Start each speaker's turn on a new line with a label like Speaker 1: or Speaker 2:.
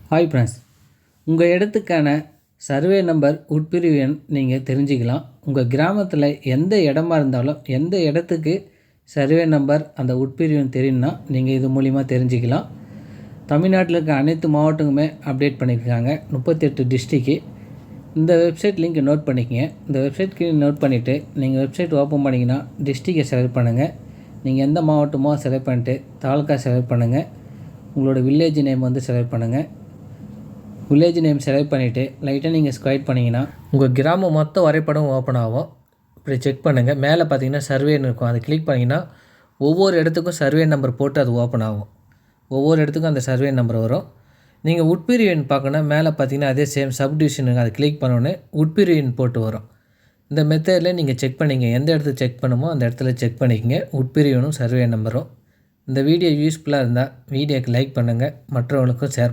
Speaker 1: Hi friends, உங்கள் இடத்துக்கான survey number உட்பிரிவு எண் நீங்கள் தெரிஞ்சுக்கலாம். உங்கள் கிராமத்தில் எந்த இடமா இருந்தாலும் எந்த இடத்துக்கு சர்வே நம்பர் அந்த உட்பிரிவு எண் தெரியும்னா நீங்கள் இது மூலிமா தெரிஞ்சுக்கலாம். தமிழ்நாட்டில் இருக்க அனைத்து மாவட்டங்களுமே அப்டேட் பண்ணியிருக்காங்க. 38 டிஸ்ட்ரிக்கு. இந்த வெப்சைட் லிங்க் நோட் பண்ணிக்கங்க. இந்த வெப்சைட்க்கு நோட் பண்ணிவிட்டு நீங்கள் வெப்சைட் ஓப்பன் பண்ணிங்கன்னா டிஸ்ட்ரிக்டை செலக்ட் பண்ணுங்கள். நீங்கள் எந்த மாவட்டமோ செலக்ட் பண்ணிட்டு தாலுக்கா செலக்ட் பண்ணுங்கள். உங்களோட வில்லேஜ் நேம் செலக்ட் பண்ணுங்கள். வில்லேஜ் நேம் செலக்ட் பண்ணிவிட்டு லைட்டாக நீங்கள் ஸ்க்வைட் பண்ணிங்கன்னா உங்கள் கிராமம் மொத்த வரைபடம் ஓப்பன் ஆகும். இப்படி செக் பண்ணுங்கள். மேலே பார்த்தீங்கன்னா சர்வேன்னு இருக்கும். அதை கிளிக் பண்ணிங்கன்னா ஒவ்வொரு இடத்துக்கும் சர்வே நம்பர் போட்டு அது ஓப்பன் ஆகும். ஒவ்வொரு இடத்துக்கும் அந்த சர்வே நம்பர் வரும். நீங்கள் உட்பிரிவு எண் பார்க்கணும். மேலே பார்த்தீங்கன்னா அதே சேம் சப்டிவிஷன் அதை கிளிக் பண்ணோன்னே உட்பிரிவு எண் போட்டு வரும். இந்த மெத்தடில் நீங்கள் செக் பண்ணிங்க. எந்த இடத்துல செக் பண்ணுமோ அந்த இடத்துல செக் பண்ணிக்கங்க. உட்பிரிவு எண்ணும் சர்வே நம்பரும். இந்த வீடியோ யூஸ்ஃபுல்லாக இருந்தால் வீடியோக்கு லைக் பண்ணுங்கள், மற்றவங்களுக்கும் ஷேர் பண்ணுங்கள்.